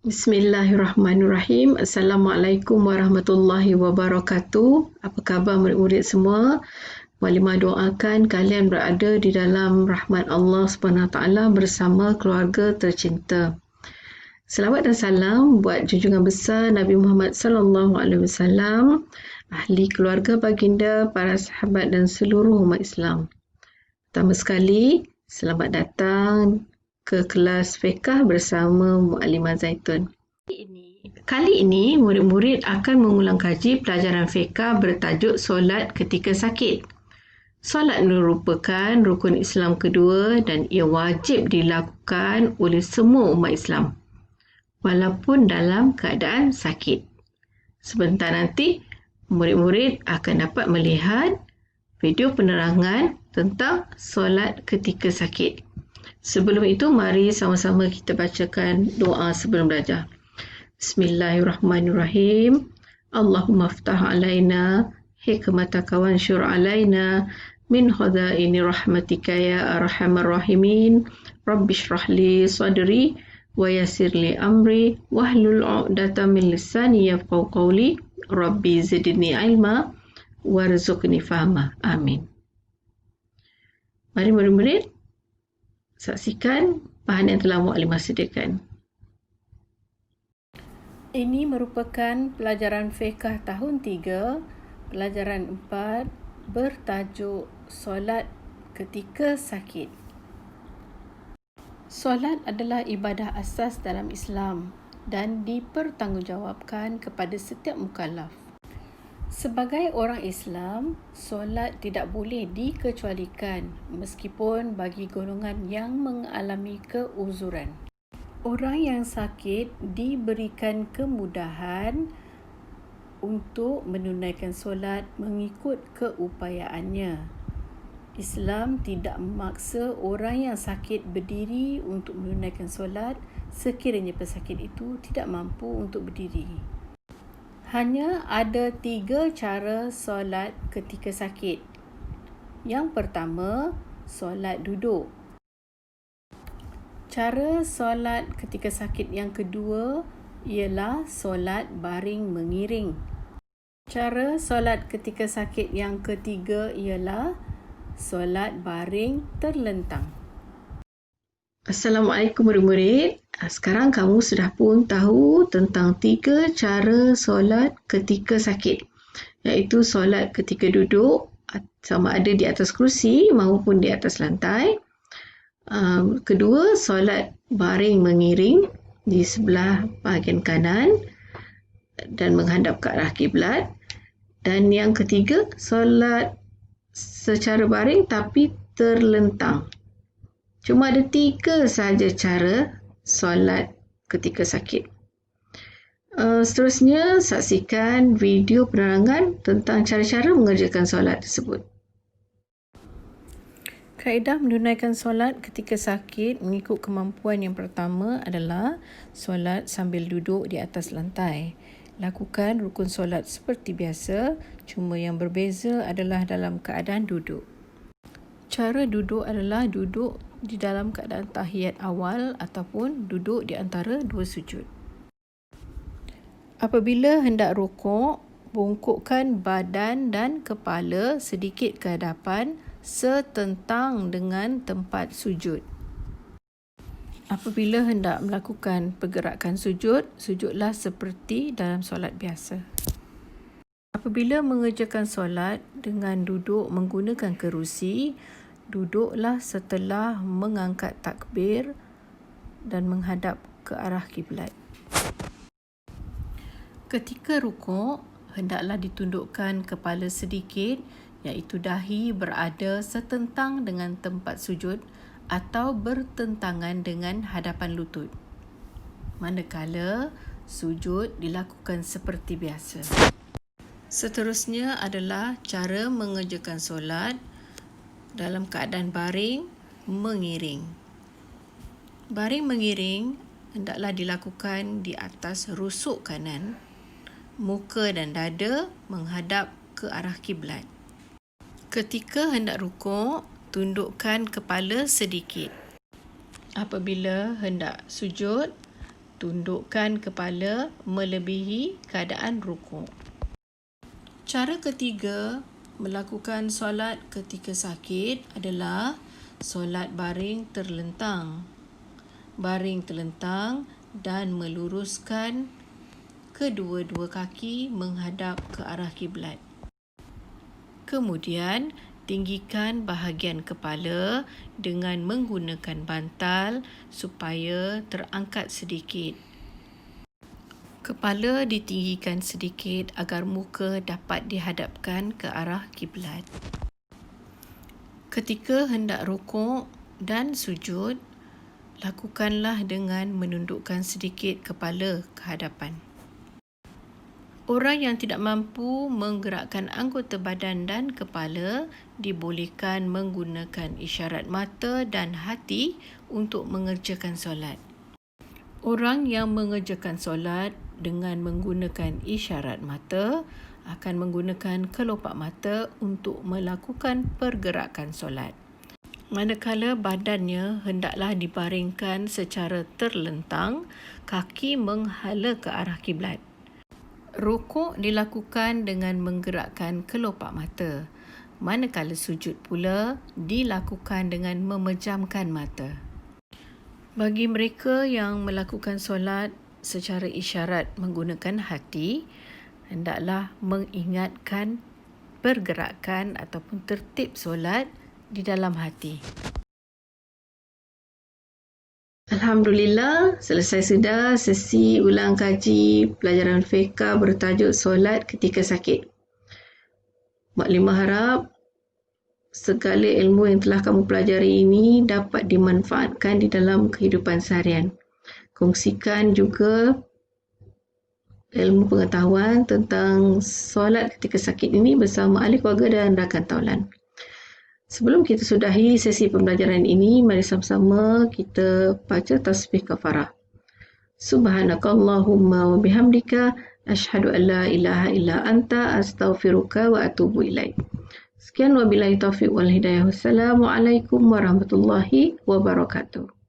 Bismillahirrahmanirrahim. Assalamualaikum warahmatullahi wabarakatuh. Apa khabar murid-murid semua? Walimah doakan kalian berada di dalam rahmat Allah SWT bersama keluarga tercinta. Selawat dan salam buat junjungan besar Nabi Muhammad SAW, ahli keluarga baginda, para sahabat dan seluruh umat Islam. Pertama sekali, selamat datang ke kelas fiqh bersama Muallimah Zaitun. Kali ini, murid-murid akan mengulang kaji pelajaran fiqh bertajuk solat ketika sakit. Solat merupakan rukun Islam kedua dan ia wajib dilakukan oleh semua umat Islam, walaupun dalam keadaan sakit. Sebentar nanti, murid-murid akan dapat melihat video penerangan tentang solat ketika sakit. Sebelum itu, mari sama-sama kita bacakan doa sebelum belajar. Bismillahirrahmanirrahim. Allahumma ftah alaina hikmataka wanshur alaina min khadaini rahmatika ya arhamar rahimin. Rabbi shrah li sadri wa yassir li amri wahlul 'uqdatam min lisani yafqahu qawli. Rabbi zidni ilma warzuqni fahma. Amin. Mari murid-murid saksikan bahan yang telah Muallimah sediakan. Ini merupakan pelajaran fiqh tahun 3, pelajaran 4 bertajuk solat ketika sakit. Solat adalah ibadah asas dalam Islam dan dipertanggungjawabkan kepada setiap mukallaf. Sebagai orang Islam, solat tidak boleh dikecualikan meskipun bagi golongan yang mengalami keuzuran. Orang yang sakit diberikan kemudahan untuk menunaikan solat mengikut keupayaannya. Islam tidak memaksa orang yang sakit berdiri untuk menunaikan solat sekiranya pesakit itu tidak mampu untuk berdiri. Hanya ada 3 cara solat ketika sakit. Yang pertama, solat duduk. Cara solat ketika sakit yang kedua ialah solat baring mengiring. Cara solat ketika sakit yang ketiga ialah solat baring terlentang. Assalamualaikum murid-murid. Sekarang kamu sudah pun tahu tentang 3 cara solat ketika sakit, iaitu solat ketika duduk, sama ada di atas kerusi maupun di atas lantai. Kedua, solat baring mengiring di sebelah bahagian kanan dan menghadap ke arah kiblat. Dan yang ketiga, solat secara baring tapi terlentang. Cuma ada 3 sahaja cara solat ketika sakit. Seterusnya, saksikan video penerangan tentang cara-cara mengerjakan solat tersebut. Kaedah menunaikan solat ketika sakit mengikut kemampuan yang pertama adalah solat sambil duduk di atas lantai. Lakukan rukun solat seperti biasa, cuma yang berbeza adalah dalam keadaan duduk. Cara duduk adalah duduk di dalam keadaan tahiyat awal ataupun duduk di antara 2 sujud. Apabila hendak rukuk, bongkokkan badan dan kepala sedikit ke hadapan setentang dengan tempat sujud. Apabila hendak melakukan pergerakan sujud, sujudlah seperti dalam solat biasa. Apabila mengerjakan solat dengan duduk menggunakan kerusi, duduklah setelah mengangkat takbir dan menghadap ke arah kiblat. Ketika rukuk, hendaklah ditundukkan kepala sedikit, iaitu dahi berada setentang dengan tempat sujud atau bertentangan dengan hadapan lutut. Manakala sujud dilakukan seperti biasa. Seterusnya adalah cara mengerjakan solat dalam keadaan baring mengiring. Baring mengiring hendaklah dilakukan di atas rusuk kanan, muka dan dada menghadap ke arah kiblat. Ketika hendak rukuk, tundukkan kepala sedikit. Apabila hendak sujud, tundukkan kepala melebihi keadaan rukuk. Cara ketiga melakukan solat ketika sakit adalah solat baring terlentang. Baring terlentang dan meluruskan kedua-dua kaki menghadap ke arah kiblat. Kemudian, tinggikan bahagian kepala dengan menggunakan bantal supaya terangkat sedikit. Kepala ditinggikan sedikit agar muka dapat dihadapkan ke arah kiblat. Ketika hendak rukuk dan sujud, lakukanlah dengan menundukkan sedikit kepala ke hadapan. Orang yang tidak mampu menggerakkan anggota badan dan kepala dibolehkan menggunakan isyarat mata dan hati untuk mengerjakan solat. Orang yang mengerjakan solat dengan menggunakan isyarat mata akan menggunakan kelopak mata untuk melakukan pergerakan solat. Manakala badannya hendaklah dibaringkan secara terlentang, kaki menghala ke arah kiblat. Rukuk dilakukan dengan menggerakkan kelopak mata. Manakala sujud pula dilakukan dengan memejamkan mata. Bagi mereka yang melakukan solat secara isyarat menggunakan hati, hendaklah mengingatkan pergerakan ataupun tertib solat di dalam hati. Alhamdulillah, selesai sudah sesi ulang kaji pelajaran fiqh bertajuk solat ketika sakit. Maklimah harap segala ilmu yang telah kamu pelajari ini dapat dimanfaatkan di dalam kehidupan seharian. Kongsikan juga ilmu pengetahuan tentang solat ketika sakit ini bersama ahli keluarga dan rakan taulan. Sebelum kita sudahi sesi pembelajaran ini, mari sama-sama kita baca tasbih kafarah. Subhanakallahumma wa bihamdika asyhadu an la ilaha illa anta astaghfiruka wa atubu ilaik. Sekian wabillahi taufiq wal hidayah. Wassalamualaikum warahmatullahi wabarakatuh.